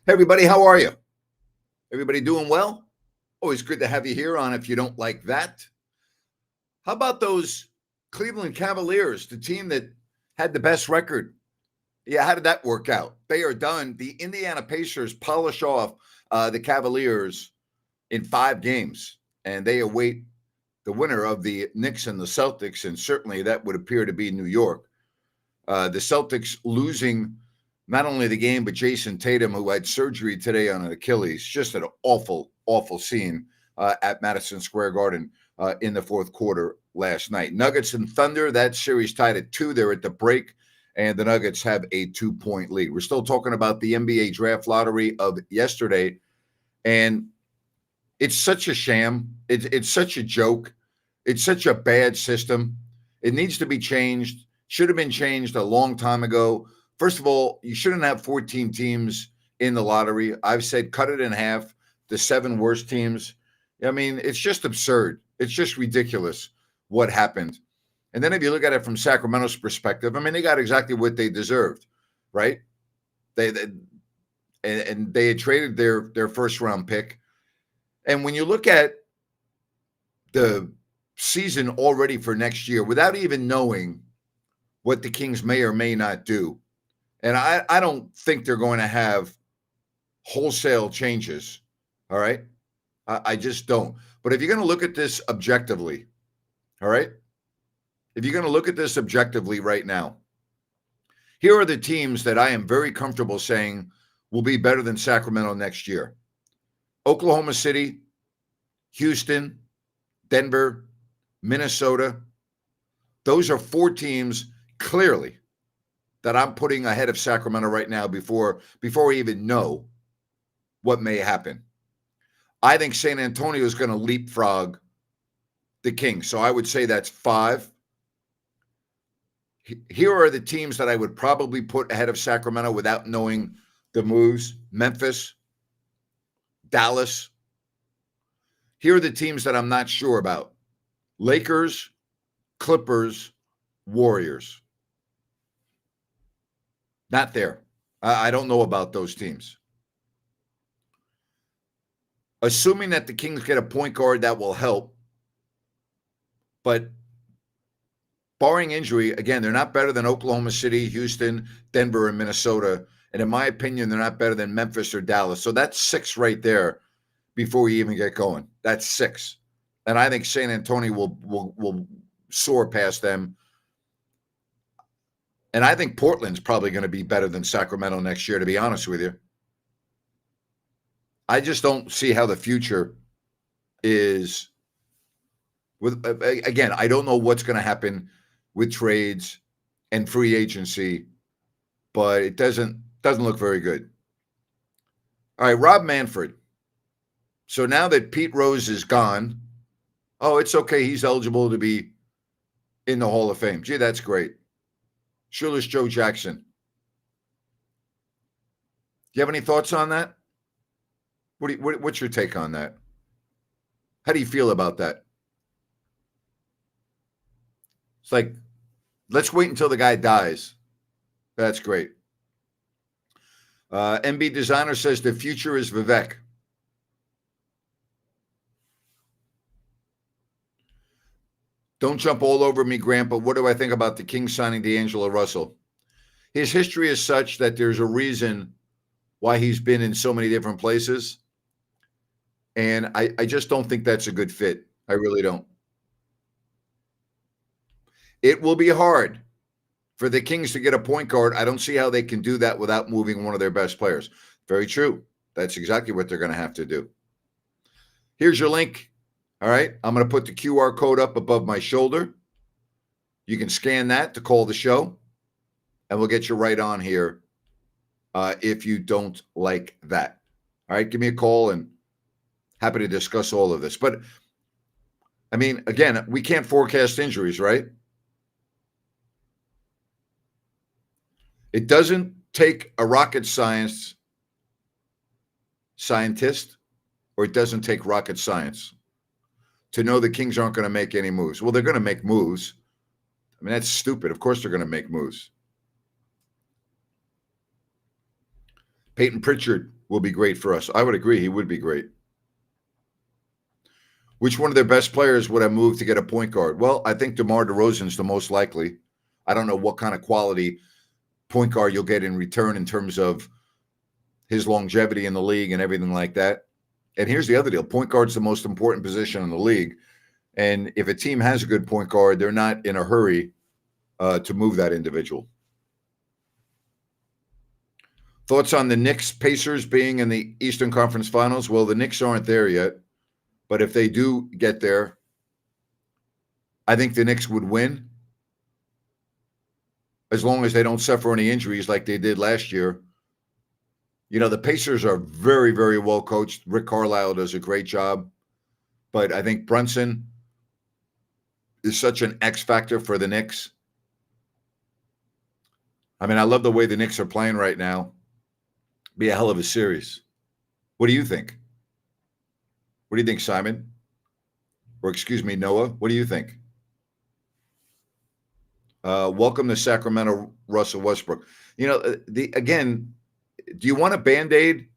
Hey, everybody, how are you? Everybody doing well? Always good to have you here on If You Don't Like That. How about those Cleveland Cavaliers, the team that had the best record? Yeah, how did that work out? They are done. The Indiana Pacers polish off the Cavaliers in 5 games, and they await the winner of the Knicks and the Celtics, and certainly that would appear to be New York. The Celtics losing not only the game, but Jason Tatum, who had surgery today on an Achilles. Just an awful, awful scene at Madison Square Garden in the fourth quarter last night. Nuggets and Thunder, that series tied at 2. They're at the break, and the Nuggets have a 2-point lead. We're still talking about the NBA draft lottery of yesterday, and it's such a sham. It's such a joke. It's such a bad system. It needs to be changed. Should have been changed a long time ago. First of all, you shouldn't have 14 teams in the lottery. I've said cut it in half, the 7 worst teams. I mean, it's just absurd. It's just ridiculous what happened. And then if you look at it from Sacramento's perspective, I mean, they got exactly what they deserved, right? They and they had traded their first round pick. And when you look at the season already for next year, without even knowing what the Kings may or may not do, and I don't think they're going to have wholesale changes, all right? I just don't. But if you're going to look at this objectively, all right? If you're going to look at this objectively right now, here are the teams that I am very comfortable saying will be better than Sacramento next year. Oklahoma City, Houston, Denver, Minnesota. Those are 4 teams clearly that I'm putting ahead of Sacramento right now before we even know what may happen. I think San Antonio is going to leapfrog the Kings. So I would say that's 5. Here are the teams that I would probably put ahead of Sacramento without knowing the moves. Memphis, Dallas. Here are the teams that I'm not sure about. Lakers, Clippers, Warriors. Not there. I don't know about those teams. Assuming that the Kings get a point guard that will help, but barring injury, again, they're not better than Oklahoma City, Houston, Denver, and Minnesota. And in my opinion, they're not better than Memphis or Dallas. So that's 6 right there before we even get going. That's 6. And I think San Antonio will soar past them. And I think Portland's probably going to be better than Sacramento next year, to be honest with you. I just don't see how the future is. With again, I don't know what's going to happen with trades and free agency, but it doesn't look very good. All right, Rob Manfred. So now that Pete Rose is gone, oh, it's okay. He's eligible to be in the Hall of Fame. Gee, that's great. Shoeless Joe Jackson. Do you have any thoughts on that? What's your take on that? How do you feel about that? It's like, let's wait until the guy dies. That's great. MB Designer says the future is Vivek. Don't jump all over me, Grant, but what do I think about the Kings signing D'Angelo Russell? His history is such that there's a reason why he's been in so many different places. And I just don't think that's a good fit. I really don't. It will be hard for the Kings to get a point guard. I don't see how they can do that without moving one of their best players. Very true. That's exactly what they're going to have to do. Here's your link. All right. I'm going to put the QR code up above my shoulder. You can scan that to call the show, and we'll get you right on here if you don't like that. All right. Give me a call, and happy to discuss all of this. But, I mean, again, we can't forecast injuries, right? It doesn't take a rocket scientist, or it doesn't take rocket science to know the Kings aren't going to make any moves. Well, they're going to make moves. I mean, that's stupid. Of course they're going to make moves. Peyton Pritchard will be great for us. I would agree. He would be great. Which one of their best players would have moved to get a point guard? Well, I think DeMar DeRozan's the most likely. I don't know what kind of quality point guard you'll get in return in terms of his longevity in the league and everything like that. And here's the other deal. Point guard's the most important position in the league. And if a team has a good point guard, they're not in a hurry to move that individual. Thoughts on the Knicks Pacers being in the Eastern Conference Finals? Well, the Knicks aren't there yet. But if they do get there, I think the Knicks would win as long as they don't suffer any injuries like they did last year. You know, the Pacers are very, very well coached. Rick Carlisle does a great job. But I think Brunson is such an X factor for the Knicks. I mean, I love the way the Knicks are playing right now. Be a hell of a series. What do you think? What do you think, Simon? Or excuse me, Noah? What do you think? Welcome to Sacramento, Russell Westbrook. You know, again, do you want a Band-Aid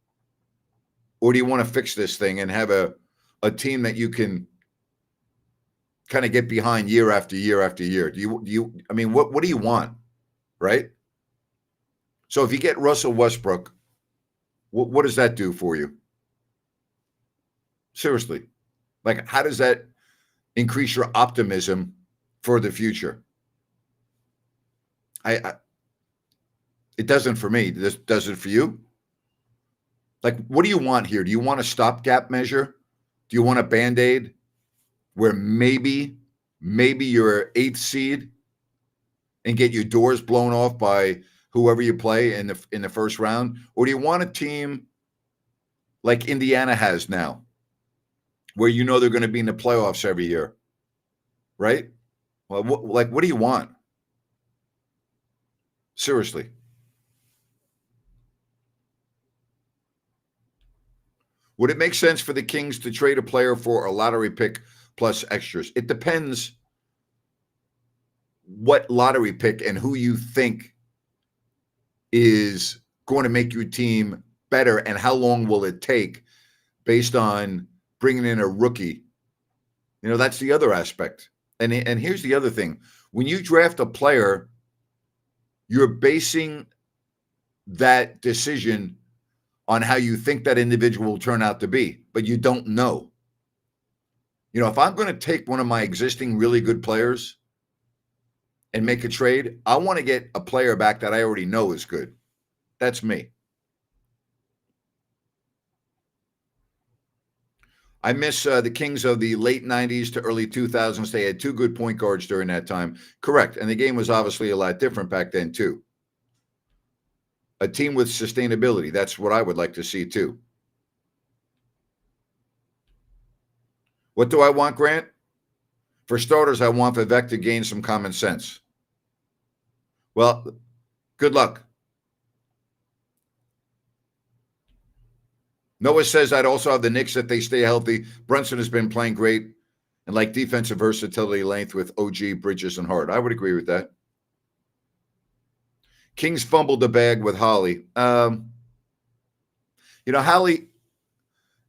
or do you want to fix this thing and have a team that you can kind of get behind year after year after year? I mean, what do you want, right? So if you get Russell Westbrook, what does that do for you? Seriously, like, how does that increase your optimism for the future? It doesn't for me. Does it for you? Like, what do you want here? Do you want a stopgap measure? Do you want a Band-Aid where maybe you're 8th seed and get your doors blown off by whoever you play in the first round? Or do you want a team like Indiana has now, where you know they're going to be in the playoffs every year, right? Well, what do you want? Seriously. Would it make sense for the Kings to trade a player for a lottery pick plus extras? It depends what lottery pick and who you think is going to make your team better and how long will it take based on bringing in a rookie. You know, that's the other aspect. And here's the other thing. When you draft a player, you're basing that decision on how you think that individual will turn out to be, but you don't know. You know, if I'm going to take one of my existing really good players and make a trade, I want to get a player back that I already know is good. That's me. I miss the Kings of the late 90s to early 2000s. They had two good point guards during that time. Correct. And the game was obviously a lot different back then, too. A team with sustainability. That's what I would like to see, too. What do I want, Grant? For starters, I want Vivek to gain some common sense. Well, good luck. Noah says I'd also have the Knicks if they stay healthy. Brunson has been playing great and like defensive versatility length with OG, Bridges, and Hart. I would agree with that. Kings fumbled the bag with Holly. You know, Holly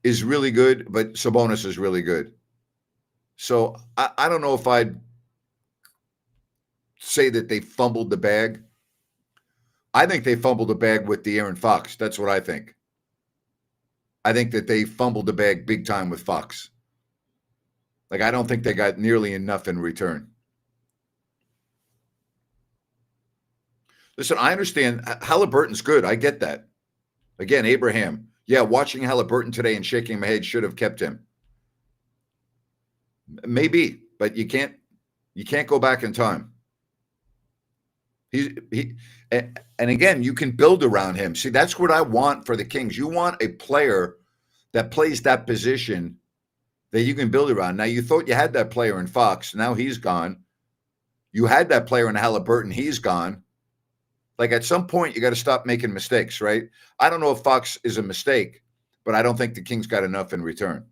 is really good, but Sabonis is really good. So I don't know if I'd say that they fumbled the bag. I think they fumbled the bag with De'Aaron Fox. That's what I think. I think that they fumbled the bag big time with Fox. Like, I don't think they got nearly enough in return. Listen, I understand Halliburton's good. I get that. Again, Abraham. Yeah, watching Halliburton today and shaking my head should have kept him. Maybe, but you can't go back in time. And again, you can build around him. See, that's what I want for the Kings. You want a player that plays that position that you can build around. Now, you thought you had that player in Fox. Now he's gone. You had that player in Halliburton. He's gone. Like, at some point, you got to stop making mistakes, right? I don't know if Fox is a mistake, but I don't think the Kings got enough in return.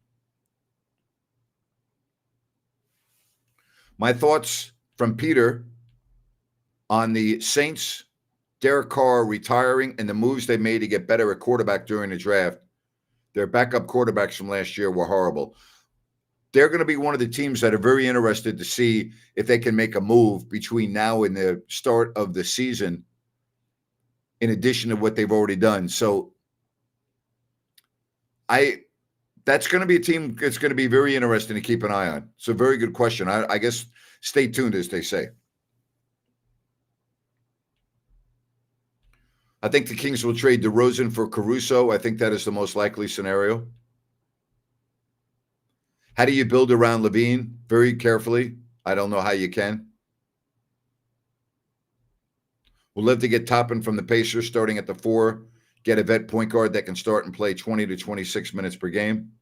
My thoughts from Peter on the Saints Derek Carr retiring and the moves they made to get better at quarterback during the draft, their backup quarterbacks from last year were horrible. They're going to be one of the teams that are very interested to see if they can make a move between now and the start of the season, in addition to what they've already done. So that's going to be a team that's going to be very interesting to keep an eye on. It's a very good question. I guess stay tuned, as they say. I think the Kings will trade DeRozan for Caruso. I think that is the most likely scenario. How do you build around LaVine? Very carefully. I don't know how you can. We'll live to get Toppin from the Pacers starting at the 4. Get a vet point guard that can start and play 20 to 26 minutes per game.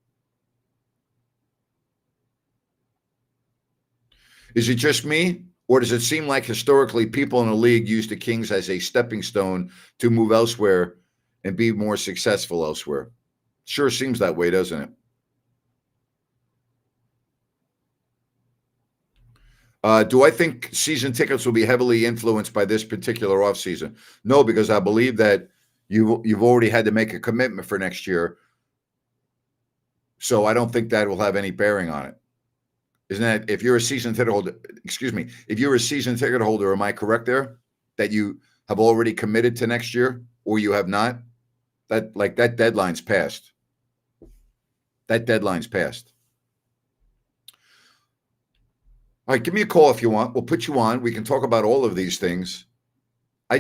Is it just me, or does it seem like historically people in the league use the Kings as a stepping stone to move elsewhere and be more successful elsewhere? Sure seems that way, doesn't it? Do I think season tickets will be heavily influenced by this particular offseason? No, because I believe that you've already had to make a commitment for next year. So I don't think that will have any bearing on it. Isn't that, if you're a season ticket holder, if you're a season ticket holder, am I correct there? That you have already committed to next year or you have not? That deadline's passed. That deadline's passed. All right, give me a call if you want. We'll put you on. We can talk about all of these things. I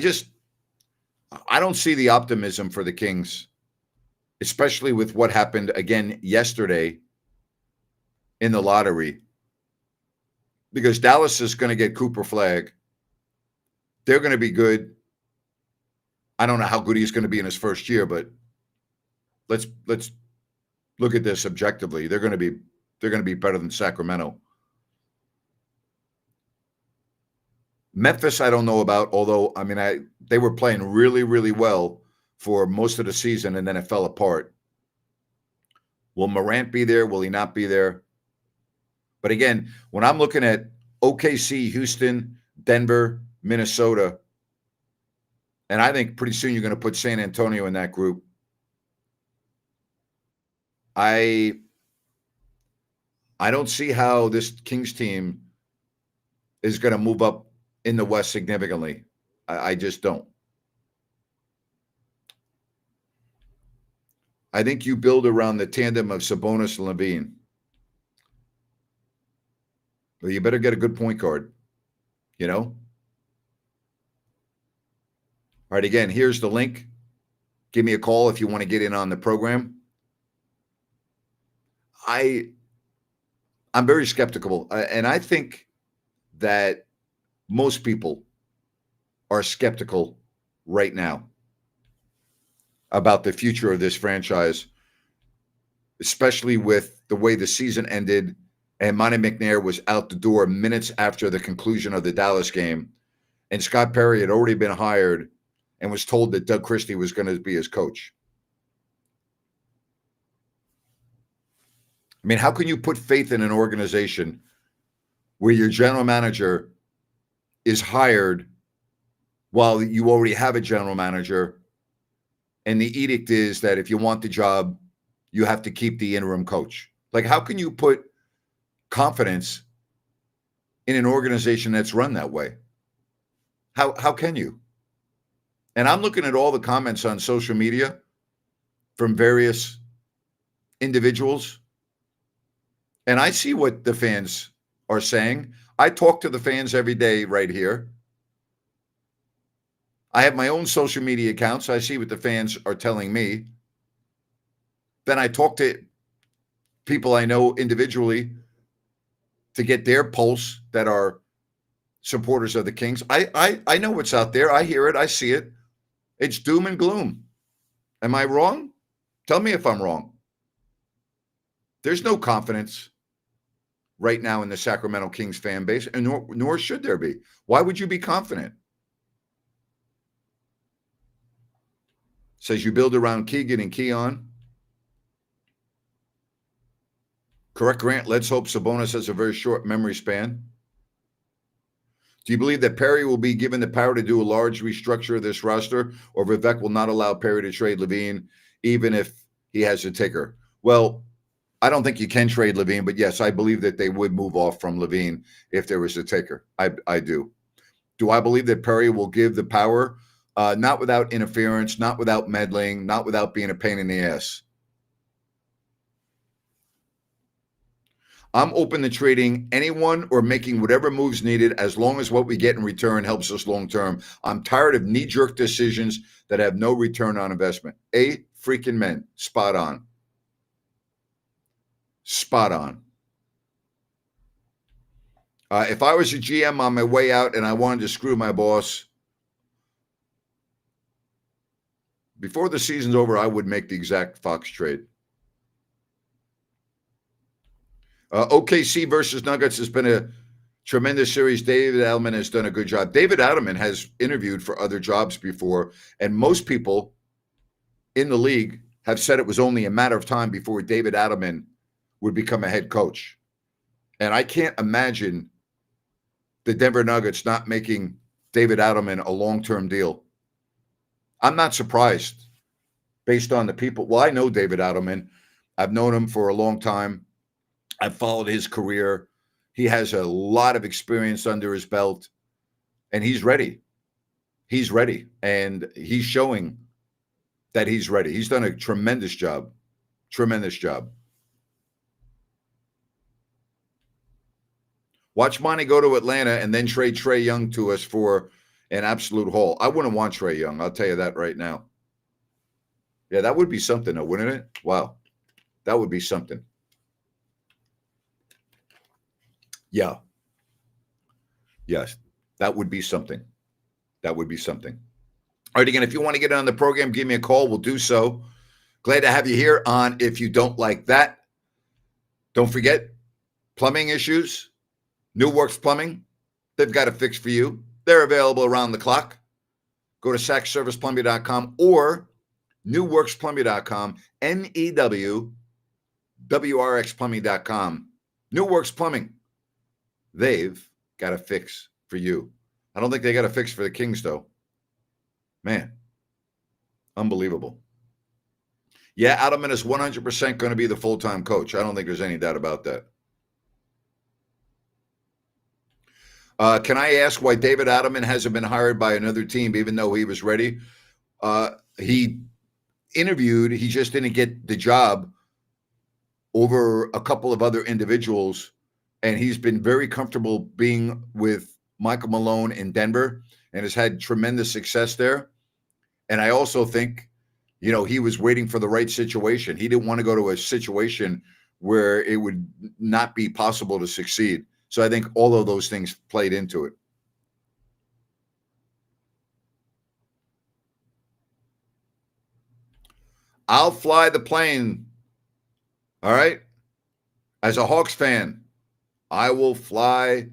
don't see the optimism for the Kings, especially with what happened again yesterday in the lottery, because Dallas is going to get Cooper Flagg. They're going to be good. I don't know how good he's going to be in his first year, but let's look at this objectively. They're going to be better than Sacramento. Memphis, I don't know about, although, they were playing really, really well for most of the season, and then it fell apart. Will Morant be there? Will he not be there? But again, when I'm looking at OKC, Houston, Denver, Minnesota, and I think pretty soon you're going to put San Antonio in that group, I don't see how this Kings team is going to move up in the West significantly. I just don't. I think you build around the tandem of Sabonis and LaVine. Well, you better get a good point guard, All right, again, here's the link. Give me a call if you want to get in on the program. I'm very skeptical, and I think that most people are skeptical right now about the future of this franchise, especially with the way the season ended and Monte McNair was out the door minutes after the conclusion of the Dallas game, and Scott Perry had already been hired and was told that Doug Christie was going to be his coach. How can you put faith in an organization where your general manager is hired while you already have a general manager, and the edict is that if you want the job, you have to keep the interim coach? How can you put confidence in an organization that's run that way? How can you? And I'm looking at all the comments on social media from various individuals, and I see what the fans are saying. I talk to the fans every day right here. I have my own social media accounts. I see what the fans are telling me. Then I talk to people I know individually to get their pulse that are supporters of the Kings. I know what's out there. I hear it. I see it. It's doom and gloom. Am I wrong? Tell me if I'm wrong. There's no confidence right now in the Sacramento Kings fan base, and nor should there be. Why would you be confident? Says you build around Keegan and Keon. Correct, Grant. Let's hope Sabonis has a very short memory span. Do you believe that Perry will be given the power to do a large restructure of this roster, or Vivek will not allow Perry to trade LaVine, even if he has a taker? Well, I don't think you can trade LaVine, but yes, I believe that they would move off from LaVine if there was a taker. I do. Do I believe that Perry will give the power? Not without interference, not without meddling, not without being a pain in the ass. I'm open to trading anyone or making whatever moves needed as long as what we get in return helps us long term. I'm tired of knee-jerk decisions that have no return on investment. Freaking men. Spot on. Spot on. If I was a GM on my way out and I wanted to screw my boss, before the season's over, I would make the exact Fox trade. OKC versus Nuggets has been a tremendous series. David Adelman has done a good job. David Adelman has interviewed for other jobs before, and most people in the league have said it was only a matter of time before David Adelman would become a head coach. And I can't imagine the Denver Nuggets not making David Adelman a long-term deal. I'm not surprised based on the people. Well, I know David Adelman. I've known him for a long time. I've followed his career. He has a lot of experience under his belt, and he's ready. He's ready, and he's showing that he's ready. He's done a tremendous job. Tremendous job. Watch Monty go to Atlanta and then trade Trae Young to us for an absolute haul. I wouldn't want Trae Young. I'll tell you that right now. Yeah, that would be something, though, wouldn't it? Wow. That would be something. Yeah. Yes, that would be something. That would be something. All right, again, if you want to get on the program, give me a call. We'll do so. Glad to have you here on If You Don't Like That. Don't forget, plumbing issues, New Works Plumbing, they've got a fix for you. They're available around the clock. Go to sackserviceplumbing.com or newworksplumbing.com, NEWWRXplumbing.com. New Works Plumbing, they've got a fix for you. I don't think they got a fix for the Kings, though. Man, unbelievable. Yeah, Adelman is 100% going to be the full-time coach. I don't think there's any doubt about that. Can I ask why David Adelman hasn't been hired by another team even though he was ready? He interviewed. He just didn't get the job over a couple of other individuals, and he's been very comfortable being with Michael Malone in Denver and has had tremendous success there. And I also think, he was waiting for the right situation. He didn't want to go to a situation where it would not be possible to succeed. So I think all of those things played into it. I'll fly the plane. All right. As a Hawks fan, I will fly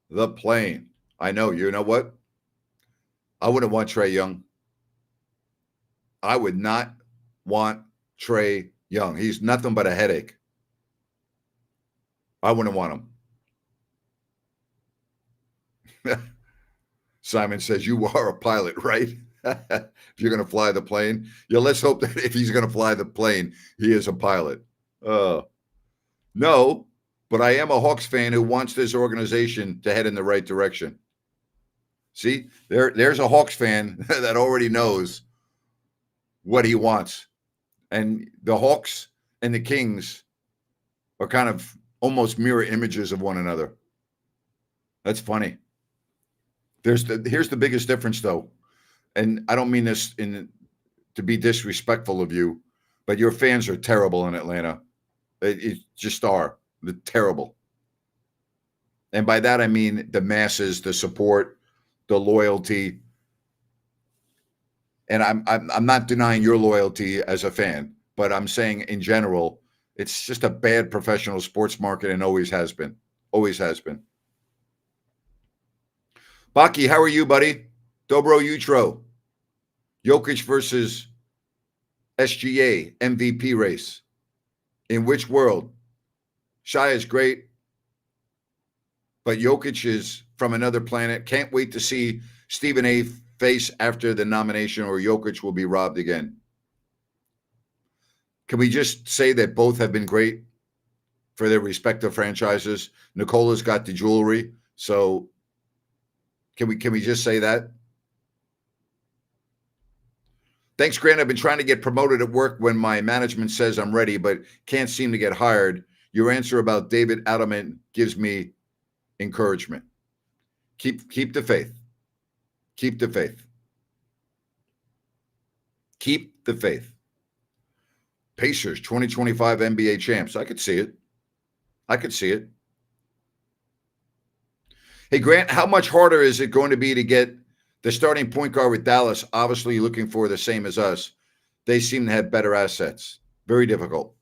the plane. I know. You know what? I wouldn't want Trae Young. I would not want Trae Young. He's nothing but a headache. I wouldn't want him. Simon says, you are a pilot, right? If you're going to fly the plane. Yeah, let's hope that if he's going to fly the plane, he is a pilot. No, but I am a Hawks fan who wants this organization to head in the right direction. See, there's a Hawks fan that already knows what he wants. And the Hawks and the Kings are kind of almost mirror images of one another. That's funny. Here's the biggest difference, though, and I don't mean this to be disrespectful of you, but your fans are terrible in Atlanta. It just are. They're terrible. And by that, I mean the masses, the support, the loyalty. And I'm not denying your loyalty as a fan, but I'm saying in general, it's just a bad professional sports market and always has been. Always has been. Baki, how are you, buddy? Dobro Jutro. Jokic versus SGA MVP race. In which world? Shai is great. But Jokic is from another planet. Can't wait to see Stephen A. face after the nomination, or Jokic will be robbed again. Can we just say that both have been great for their respective franchises? Nikola's got the jewelry, so can we just say that? Thanks, Grant. I've been trying to get promoted at work when my management says I'm ready, but can't seem to get hired. Your answer about David Adelman gives me encouragement. Keep the faith. Keep the faith. Keep the faith. Pacers 2025 NBA champs. I could see it. I could see it. Hey, Grant, how much harder is it going to be to get the starting point guard with Dallas? Obviously, looking for the same as us. They seem to have better assets. Very difficult.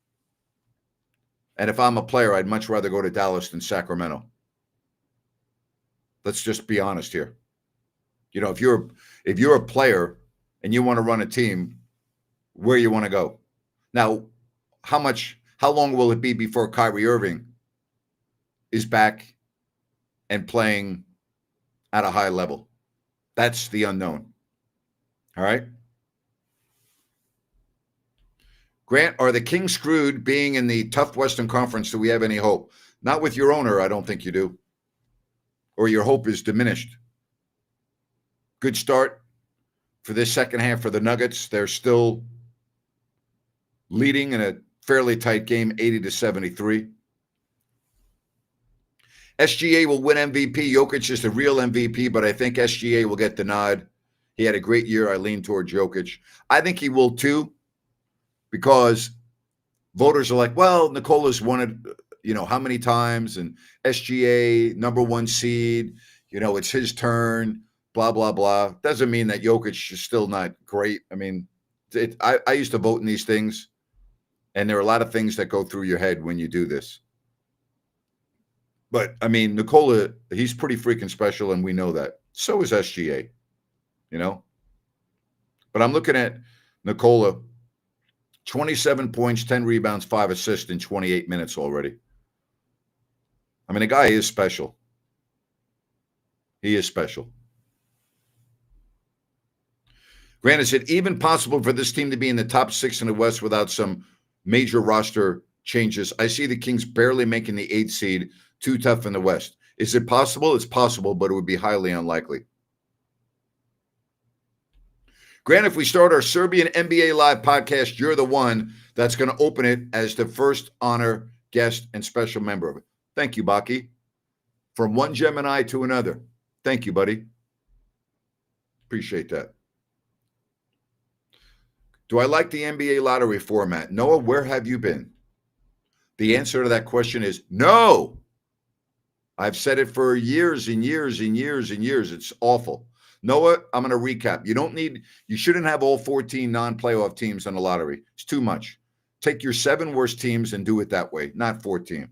And if I'm a player, I'd much rather go to Dallas than Sacramento. Let's just be honest here. You know, if you're a player and you want to run a team, where you want to go. Now, how long will it be before Kyrie Irving is back and playing at a high level? That's the unknown. All right. Grant, are the Kings screwed being in the tough Western Conference? Do we have any hope? Not with your owner, I don't think you do. Or your hope is diminished. Good start for this second half for the Nuggets. They're still leading in a fairly tight game, 80-73. SGA will win MVP. Jokic is the real MVP, but I think SGA will get the nod. He had a great year. I lean toward Jokic. I think he will too, because voters are like, well, Nikola's won it, how many times? And SGA, number one seed, it's his turn, blah, blah, blah. Doesn't mean that Jokic is still not great. I mean, I used to vote in these things, and there are a lot of things that go through your head when you do this. But, I mean, Nikola, he's pretty freaking special, and we know that. So is SGA, But I'm looking at Nikola, 27 points, 10 rebounds, 5 assists in 28 minutes already. I mean, the guy is special. He is special. Grant, is it even possible for this team to be in the top 6 in the West without some major roster changes? I see the Kings barely making the 8th seed. Too tough in the West. Is it possible? It's possible, but it would be highly unlikely. Grant, if we start our Serbian NBA Live podcast, you're the one that's going to open it as the first honor, guest, and special member of it. Thank you, Baki. From one Gemini to another. Thank you, buddy. Appreciate that. Do I like the NBA lottery format? Noah, where have you been? The answer to that question is no. I've said it for years and years and years and years. It's awful. Noah, I'm going to recap. You shouldn't have all 14 non-playoff teams in the lottery. It's too much. Take your 7 worst teams and do it that way, not 14.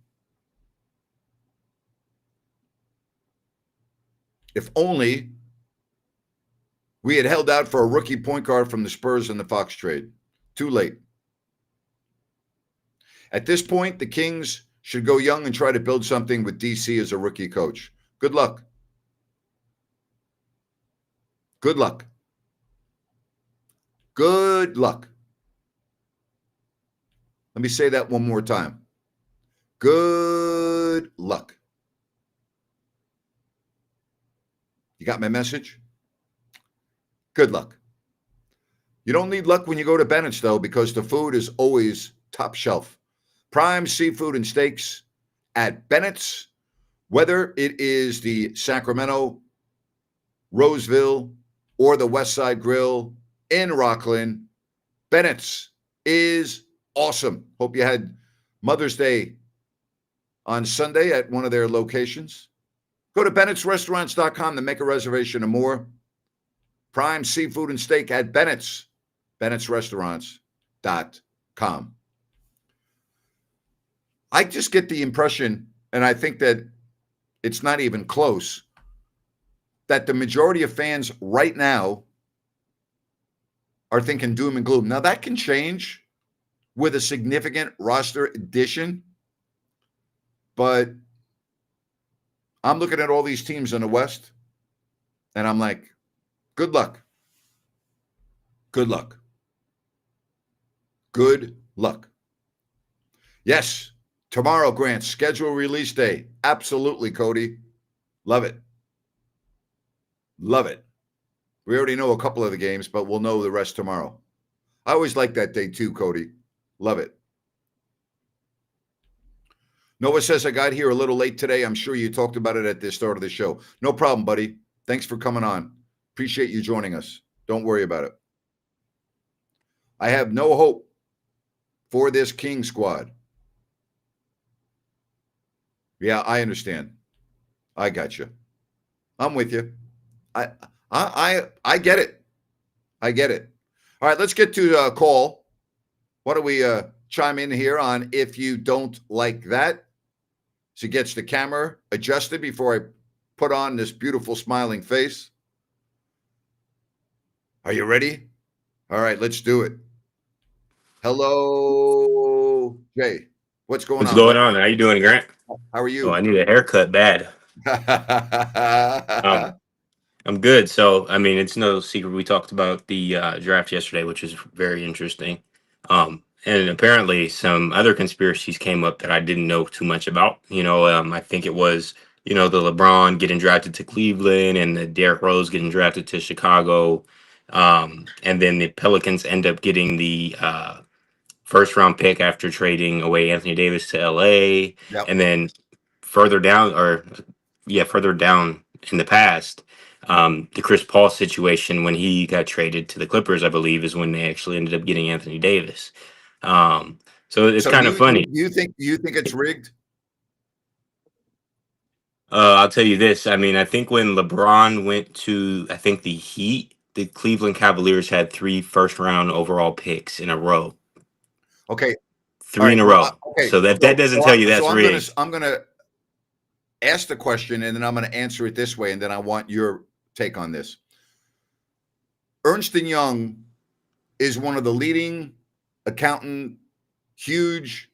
If only we had held out for a rookie point guard from the Spurs in the Fox trade. Too late. At this point, the Kings should go young and try to build something with DC as a rookie coach. Good luck. Good luck. Good luck. Let me say that one more time. Good luck. You got my message? Good luck. You don't need luck when you go to Bennett's, though, because the food is always top shelf. Prime seafood and steaks at Bennett's, whether it is the Sacramento, Roseville, or the West Side Grill in Rockland. Bennett's is awesome. Hope you had Mother's Day on Sunday at one of their locations. Go to Bennett'sRestaurants.com to make a reservation and more. Prime seafood and steak at Bennett's. Bennett'sRestaurants.com. I just get the impression, and I think that it's not even close, that the majority of fans right now are thinking doom and gloom. Now, that can change with a significant roster addition, but I'm looking at all these teams in the West, and I'm like, good luck. Good luck. Good luck. Yes, tomorrow, Grant, schedule release day. Absolutely, Cody. Love it. Love it. We already know a couple of the games, but we'll know the rest tomorrow. I always like that day too, Cody. Love it. Noah says, I got here a little late today. I'm sure you talked about it at the start of the show. No problem, buddy. Thanks for coming on. Appreciate you joining us. Don't worry about it. I have no hope for this King squad. Yeah, I understand. I got you. I'm with you. I get it. I get it. All right, let's get to a call. Why don't we chime in here on if you don't like that? She gets the camera adjusted before I put on this beautiful smiling face. Are you ready? All right, let's do it. Hello, Jay. What's going What's on? going on? How you doing, Grant? How are you? Oh, I need a haircut bad. I'm good. So, I mean, it's no secret we talked about the draft yesterday, which is very interesting. And apparently, some other conspiracies came up that I didn't know too much about. I think it was, the LeBron getting drafted to Cleveland and the Derrick Rose getting drafted to Chicago. And then the Pelicans end up getting the first round pick after trading away Anthony Davis to LA. Yep. And then further down, further down in the past, the Chris Paul situation when he got traded to the Clippers, I believe, is when they actually ended up getting Anthony Davis. So it's kind of funny. You think it's rigged? I'll tell you this. I mean, I think when LeBron went to, I think the Heat, the Cleveland Cavaliers had 3 first-round overall picks in a row. Okay. 3 in a row. Okay. So that doesn't tell you that's rigged. I'm gonna ask the question and then I'm gonna answer it this way, and then I want your take on this. Ernst & Young is one of the leading accountant, huge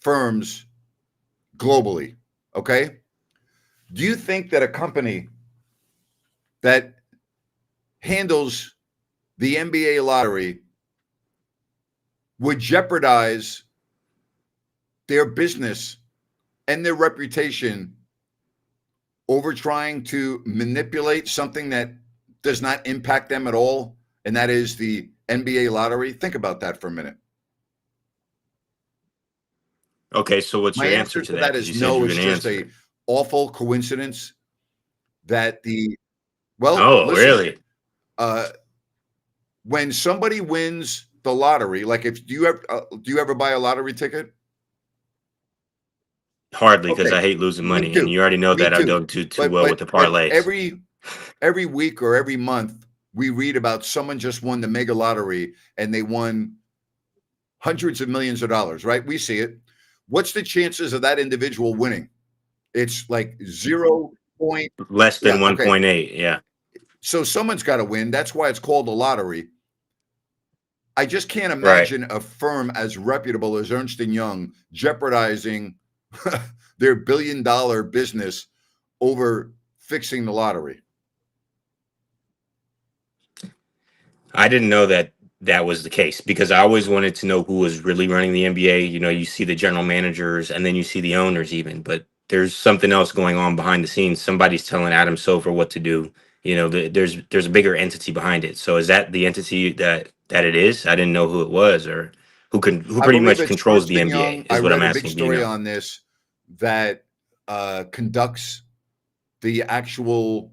firms globally. Okay. Do you think that a company that handles the NBA lottery would jeopardize their business and their reputation over trying to manipulate something that does not impact them at all, and that is the NBA lottery? Think about that for a minute. Okay, so what's your answer to that? Is no. It's just an awful coincidence that really? When somebody wins the lottery, like do you ever buy a lottery ticket? Hardly, because I hate losing money, and you already know that I don't do too well with the parlays. Every week or every month, we read about someone just won the mega lottery and they won hundreds of millions of dollars, right? We see it. What's the chances of that individual winning? It's like 0. Less than 1.8, yeah. So someone's got to win. That's why it's called a lottery. I just can't imagine a firm as reputable as Ernst & Young jeopardizing their billion-dollar business over fixing the lottery. I didn't know that was the case, because I always wanted to know who was really running the NBA. You see the general managers and then you see the owners even, but there's something else going on behind the scenes. Somebody's telling Adam Silver what to do. There's a bigger entity behind it. So is that the entity that it is? I didn't know who it was, or who pretty much controls the NBA is what I'm asking. I read a big story on this that conducts the actual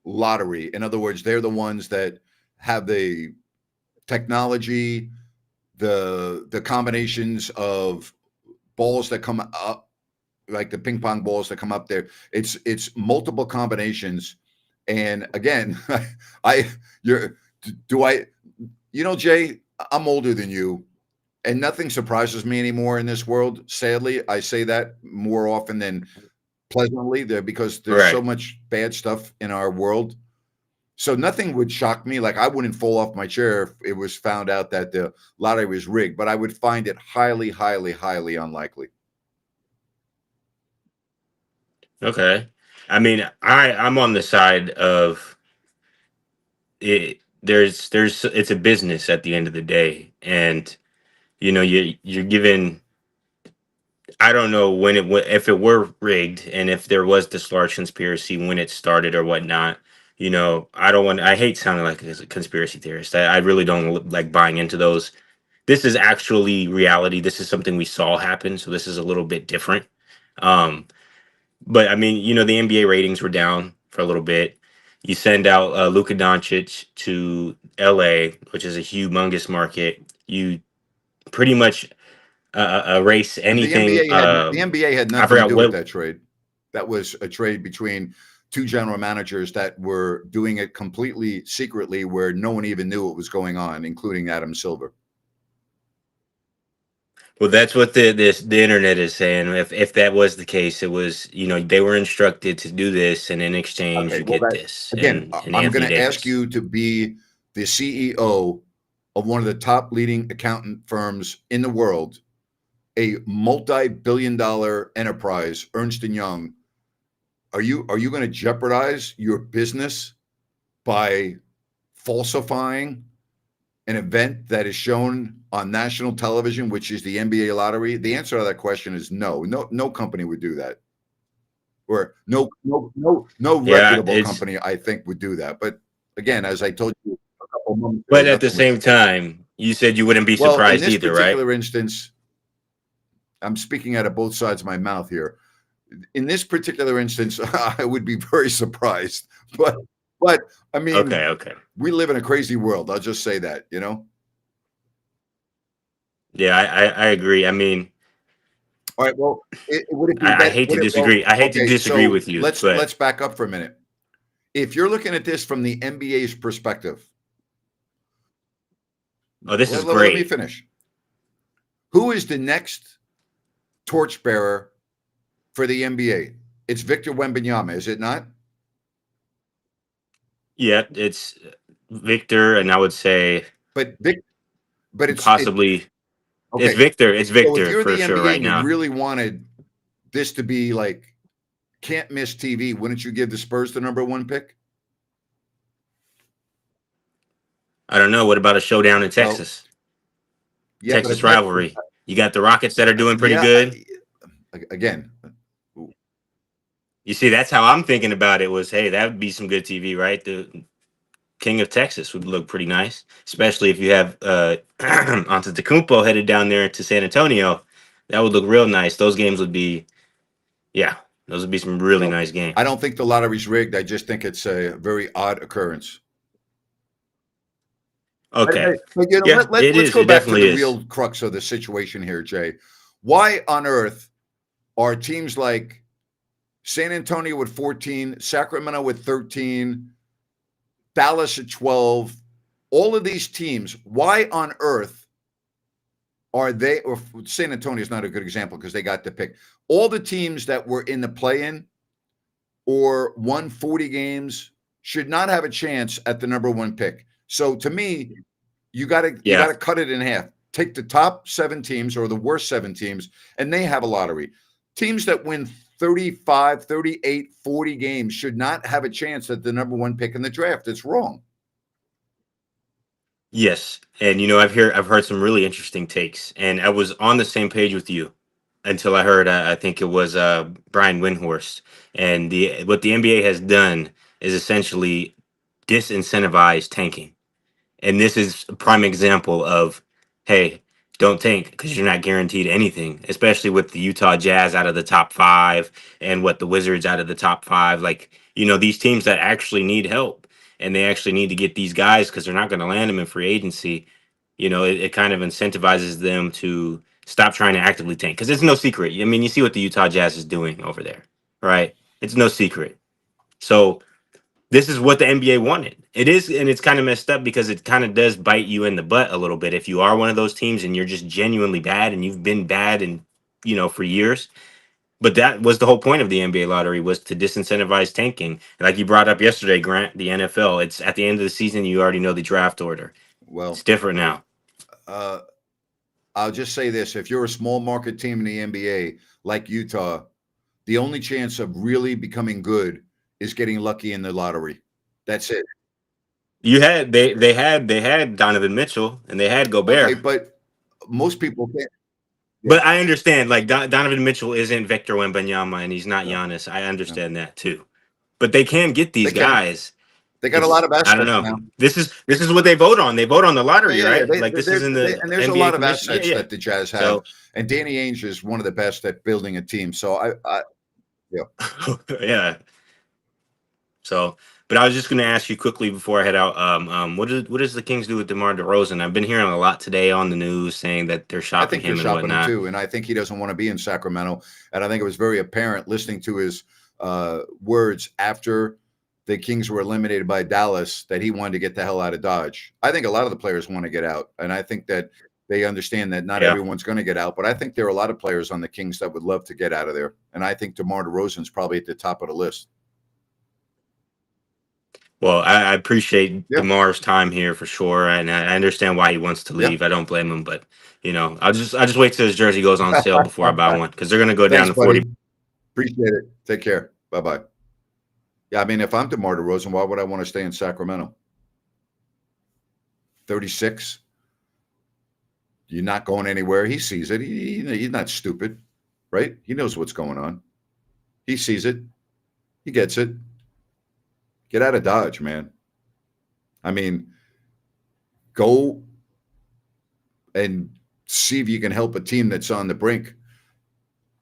lottery. In other words, they're the ones that have the technology, the combinations of balls that come up, like the ping pong balls that come up there. It's multiple combinations. And again, Jay, I'm older than you, and nothing surprises me anymore in this world. Sadly, I say that more often than pleasantly there, because there's so much bad stuff in our world. So nothing would shock me. Like, I wouldn't fall off my chair if it was found out that the lottery was rigged, but I would find it highly, highly, highly unlikely. Okay. I mean, I'm on the side of it. There's it's a business at the end of the day, and you're given. I don't know when if it were rigged and if there was this large conspiracy when it started or whatnot. I don't want. I hate sounding like a conspiracy theorist. I really don't like buying into those. This is actually reality. This is something we saw happen, so this is a little bit different. Um, but I mean, the NBA ratings were down for a little bit. You send out Luka Doncic to LA, which is a humongous market. You pretty much erase And anything. The NBA had I nothing to forgot do with what. that trade. That was a trade between two general managers that were doing it completely secretly, where no one even knew what was going on, including Adam Silver. Well, that's what the internet is saying. If that was the case, it was they were instructed to do this, and in exchange Okay, you well, get that this again, and I'm Anthony going to ask Davis. you to be the CEO of one of the top leading accountant firms in the world, a multi-billion-dollar enterprise, Ernst and Young. Are you going to jeopardize your business by falsifying an event that is shown on national television, which is the NBA lottery? The answer to that question is no. No company would do that, or no Yeah, reputable it's company, I think, would do that. But again, as I told you a couple of moments ago, but at the nothing was. same time, you said you wouldn't be Well, in surprised this either, right? particular instance, I'm speaking out of both sides of my mouth here. In this particular instance, I would be very surprised. But I Okay, mean, okay. we live in a crazy world. I'll just say that. Yeah, I agree. I mean, All right. Well, would it be I that? hate to Would it? Well, disagree. I hate to okay. disagree So with you, let's but back up for a minute. If you're looking at this from the NBA's perspective, oh, this is let me great. finish. Who is the next torchbearer for the NBA? It's Victor Wembanyama, is it not? Yeah, it's Victor, and I would say But Vic, but it's possibly it's okay. Victor. It's So if Victor you're for the sure NBA right and you now. really wanted this to be like can't miss TV, wouldn't you give the Spurs the number one pick? I don't know. What about a showdown in Well, Texas? yeah, Texas rivalry. You got the Rockets that are doing pretty yeah. good. Again, You see, that's how I'm thinking about it. Was hey, that would be some good TV, right? The King of Texas would look pretty nice, especially if you have Antetokounmpo headed down there to San Antonio. That would look real nice. Those games would be, yeah, those would be some really well, nice I games. don't think the lottery's rigged. I just think it's a very odd occurrence. Okay, But yeah, it let's is. go It back to definitely the is. real crux of the situation here, Jay. Why on earth are teams like San Antonio with 14, Sacramento with 13, Dallas at 12, all of these teams, why on earth are they, or San Antonio is not a good example because they got the pick. All the teams that were in the play-in or won 40 games should not have a chance at the number one pick. So to me, you gotta Yeah. cut it in half. Take the top 7 teams or the worst 7 teams, and they have a lottery. Teams that win 35, 38, 40 games should not have a chance at the number one pick in the draft. It's wrong. Yes, and I've heard some really interesting takes, and I was on the same page with you until I heard I think it was Brian Windhorst, and the what the NBA has done is essentially disincentivize tanking. And this is a prime example of, hey, don't tank because you're not guaranteed anything, especially with the Utah Jazz out of the top five and what the Wizards out of the top five. Like, these teams that actually need help and they actually need to get these guys because they're not going to land them in free agency. It kind of incentivizes them to stop trying to actively tank because it's no secret. I mean, you see what the Utah Jazz is doing over there, right? It's no secret. So, this is what the NBA wanted. It is, and it's kind of messed up because it kind of does bite you in the butt a little bit if you are one of those teams and you're just genuinely bad and you've been bad and for years. But that was the whole point of the NBA lottery was to disincentivize tanking. Like you brought up yesterday, Grant, the NFL. It's at the end of the season. You already know the draft order. It's Well, different now. uh, I'll just say this: if you're a small market team in the NBA like Utah, The only chance of really becoming good is getting lucky in the lottery. That's it. They had Donovan Mitchell and they had Okay, Gobert. but most people can't. Yeah, But I understand, like Donovan Mitchell isn't Victor Wembanyama, and he's not no, Giannis. I no. understand that too. But they can get They these can. guys. They got a lot It's of I don't assets know. now. This is what they vote on. They vote on the Yeah, lottery, yeah, yeah. right? Like this is in the And there's a NBA lot of commission. Yeah, assets yeah. that the Jazz have, So and Danny Ainge is one of the best at building a team. So yeah. yeah. So, but I was just going to ask you quickly before I head out. What does the Kings do with DeMar DeRozan? I've been hearing a lot today on the news saying that they're I shopping think they're him and shopping him whatnot. too, and I think he doesn't want to be in Sacramento. And I think it was very apparent listening to his words after the Kings were eliminated by Dallas that he wanted to get the hell out of Dodge. I think a lot of the players want to get out, and I think that they understand that not Yeah. everyone's going to get out. But I think there are a lot of players on the Kings that would love to get out of there, and I think DeMar DeRozan's probably at the top of the list. Well, I appreciate Yeah. DeMar's time here for sure, and I understand why he wants to Yeah. leave. I don't blame him, but I'll just wait till his jersey goes on sale before I buy one because they're gonna go down Thanks, to 40. buddy. Appreciate it. Take care. Bye bye. Yeah, I mean, if I'm DeMar DeRozan, why would I want to stay in Sacramento? 36. You're not going anywhere. He sees it. He's not stupid, right? He knows what's going on. He sees it. He gets it. Get out of Dodge, man. I mean, go and see if you can help a team that's on the brink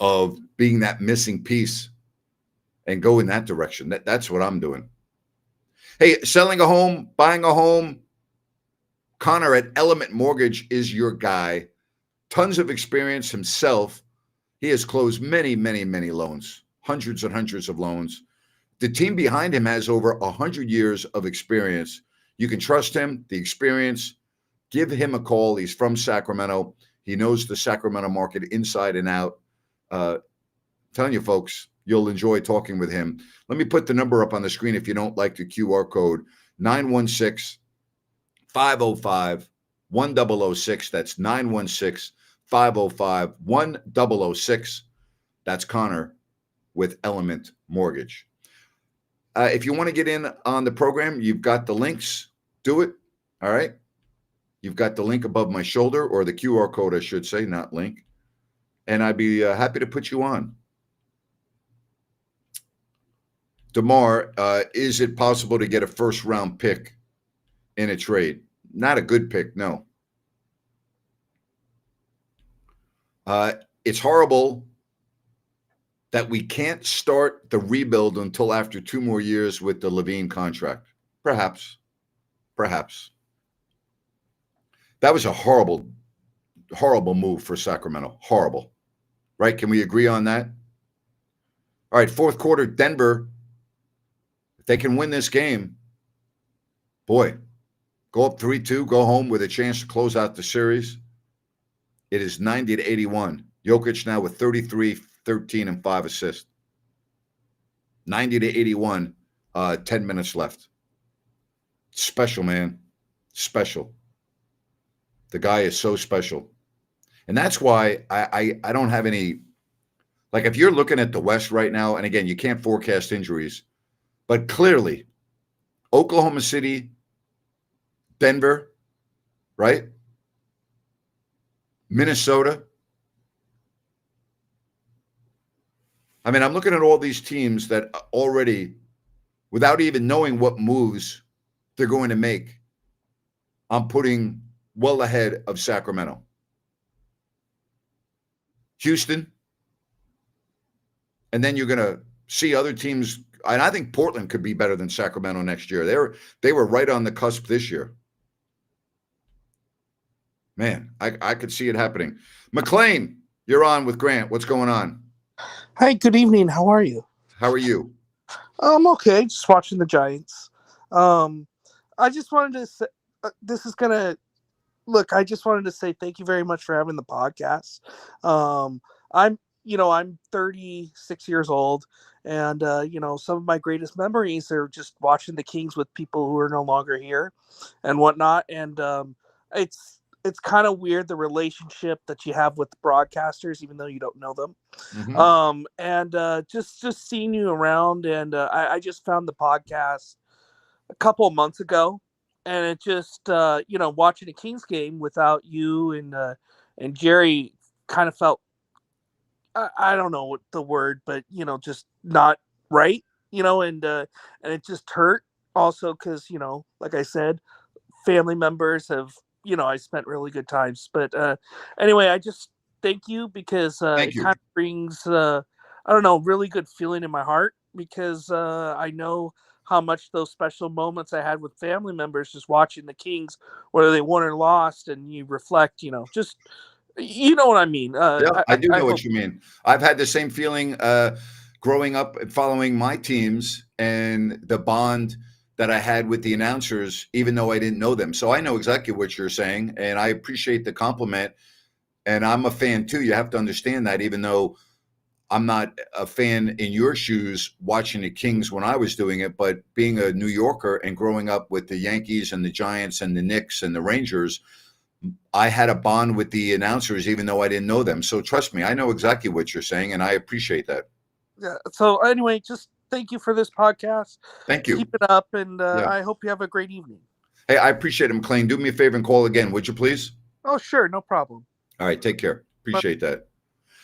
of being that missing piece and go in that direction. That's what I'm doing. Hey, selling a home, buying a home, Connor at Element Mortgage is your guy. Tons of experience himself. He has closed many, many, many loans, hundreds and hundreds of loans. The team behind him has over 100 years of experience. You can trust him, the experience. Give him a call. He's from Sacramento. He knows the Sacramento market inside and out. Telling you, folks, you'll enjoy talking with him. Let me put the number up on the screen if you don't like the QR code, 916-505-1006. That's 916-505-1006. That's Connor with Element Mortgage. If you want to get in on the program, you've got the links. Do it. All right. You've got the link above my shoulder, or the QR code, I should say, not link. And I'd be happy to put you on. DeMar, is it possible to get a first-round pick in a trade? Not a good pick, no. It's horrible that we can't start the rebuild until after 2 more years with the LaVine contract. Perhaps. That was a horrible, horrible move for Sacramento. Horrible. Right? Can we agree on that? All right, fourth quarter, Denver. If they can win this game, boy, go up 3-2, go home with a chance to close out the series. It is 90-81. Jokic now with 33, 13, and 5 assists. 90-81, 10 minutes left. Special, man. Special. The guy is so special. And that's why I don't have any, like, if you're looking at the West right now, and again, you can't forecast injuries, but clearly Oklahoma City, Denver, right? Minnesota. I mean, I'm looking at all these teams that already, without even knowing what moves they're going to make, I'm putting well ahead of Sacramento. Houston. And then you're going to see other teams. And I think Portland could be better than Sacramento next year. They were right on the cusp this year. Man, I could see it happening. McLean, you're on with Grant. What's going on? Hi, good evening. How are you? How are you? I'm okay. Just watching the Giants. I just wanted to say, I just wanted to say thank you very much for having the podcast. I'm 36 years old, and some of my greatest memories are just watching the Kings with people who are no longer here and whatnot. And it's it's kind of weird the relationship that you have with the broadcasters, even though you don't know them. Mhm. And just seeing you around, and I just found the podcast a couple of months ago, and it just watching a Kings game without you and Jerry kind of felt, I don't know what the word, but just not right, and it just hurt also because like I said, family members have, I spent really good times. But anyway, I just thank you because Thank it you. kind of brings I don't know, really good feeling in my heart, because I know how much those special moments I had with family members just watching the Kings, whether they won or lost, and you reflect, just you know what I mean. Yeah, I do I know hope. what you mean. I've had the same feeling growing up and following my teams and the bond that I had with the announcers, even though I didn't know them. So I know exactly what you're saying, and I appreciate the compliment. And I'm a fan too. You have to understand that, even though I'm not a fan in your shoes watching the Kings when I was doing it, but being a New Yorker and growing up with the Yankees and the Giants and the Knicks and the Rangers, I had a bond with the announcers, even though I didn't know them. So trust me, I know exactly what you're saying, and I appreciate that. Yeah. So anyway, just thank you for this podcast. Thank Keep you. it up, and Yeah. I hope you have a great evening. Hey, I appreciate it, McLean. Do me a favor and call again, would you please? Oh, sure, no problem. All right, take care. But Appreciate that.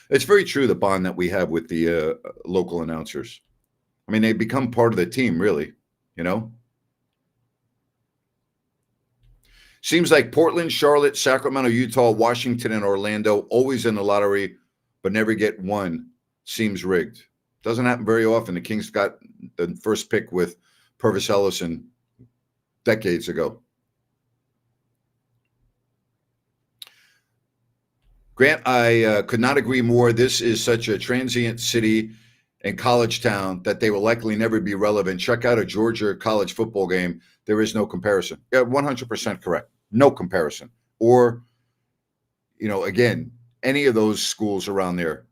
It's very true, the bond that we have with the local announcers. I mean, they become part of the team, really, you know? Seems like Portland, Charlotte, Sacramento, Utah, Washington, and Orlando always in the lottery, but never get one. Seems rigged. Doesn't happen very often. The Kings got the first pick with Purvis Ellison decades ago. Grant, I could not agree more. This is such a transient city and college town that they will likely never be relevant. Check out a Georgia college football game. There is no comparison. Yeah, 100% correct. No comparison. Or, again, any of those schools around there.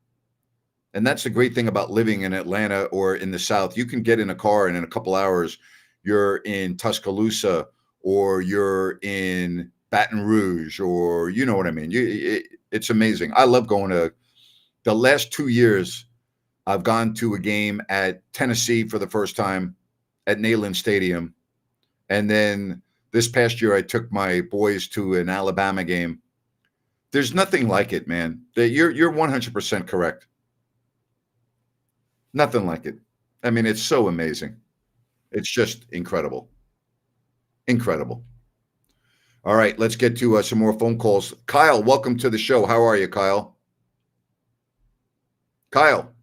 And that's the great thing about living in Atlanta or in the South. You can get in a car and in a couple hours, you're in Tuscaloosa or you're in Baton Rouge, or you know what I mean. It's amazing. I love going to the last 2 years. I've gone to a game at Tennessee for the first time at Neyland Stadium. And then this past year, I took my boys to an Alabama game. There's nothing like it, man. You're 100% correct. Nothing like it. I mean, it's so amazing. It's just incredible. Incredible. All right, let's get to some more phone calls. Kyle, welcome to the show. How are you, Kyle? Kyle.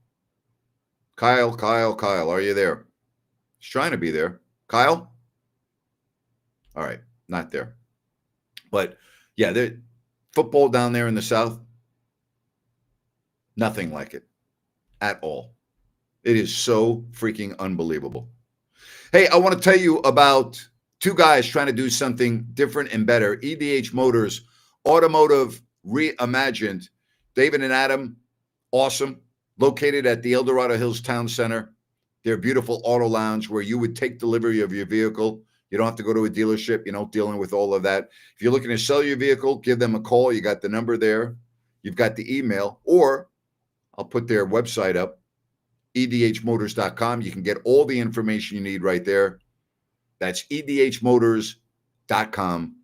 Kyle, are you there? He's trying to be there. Kyle? All right, not there. But yeah, football down there in the South, nothing like it at all. It is so freaking unbelievable. Hey, I want to tell you about two guys trying to do something different and better. EDH Motors, Automotive Reimagined. David and Adam, awesome. Located at the El Dorado Hills Town Center. Their beautiful auto lounge where you would take delivery of your vehicle. You don't have to go to a dealership. You're not dealing with all of that. If you're looking to sell your vehicle, give them a call. You got the number there. You've got the email, or I'll put their website up, edhmotors.com. You can get all the information you need right there. That's edhmotors.com.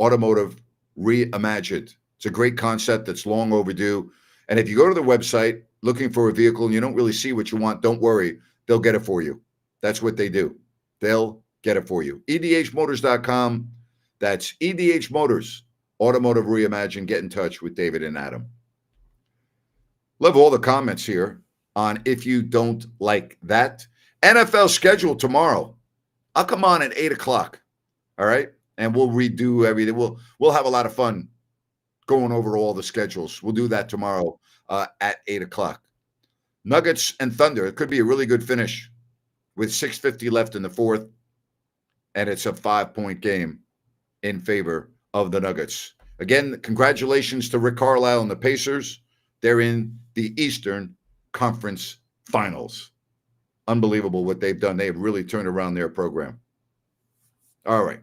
Automotive Reimagined. It's a great concept that's long overdue. And if you go to the website looking for a vehicle and you don't really see what you want, don't worry. They'll get it for you. That's what they do. They'll get it for you. edhmotors.com. That's EDH Motors. Automotive Reimagined. Get in touch with David and Adam. Love all the comments here on If You Don't Like That. NFL schedule tomorrow. I'll come on at 8 o'clock. All right. And we'll redo everything. We'll have a lot of fun going over all the schedules. We'll do that tomorrow at 8 o'clock. Nuggets and Thunder. It could be a really good finish with 6:50 left in the fourth. And it's a 5-point game in favor of the Nuggets. Again, congratulations to Rick Carlisle and the Pacers. They're in the Eastern Conference Finals. Unbelievable what they've done. They've really turned around their program. All right.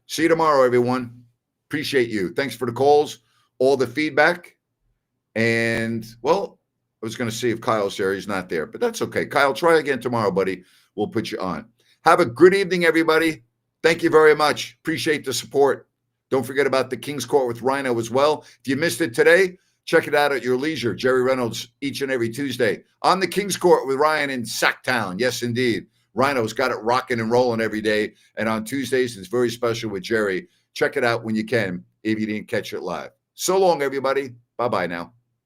See you tomorrow, everyone. Appreciate you. Thanks for the calls, all the feedback. And, well, I was going to see if Kyle's there. He's not there, but that's okay. Kyle, try again tomorrow, buddy. We'll put you on. Have a good evening, everybody. Thank you very much. Appreciate the support. Don't forget about the King's Court with Rhino as well. If you missed it today, check it out at your leisure. Jerry Reynolds each and every Tuesday on the King's Court with Ryan in Sacktown. Yes, indeed. Rhino's got it rocking and rolling every day. And on Tuesdays, it's very special with Jerry. Check it out when you can if you didn't catch it live. So long, everybody. Bye-bye now.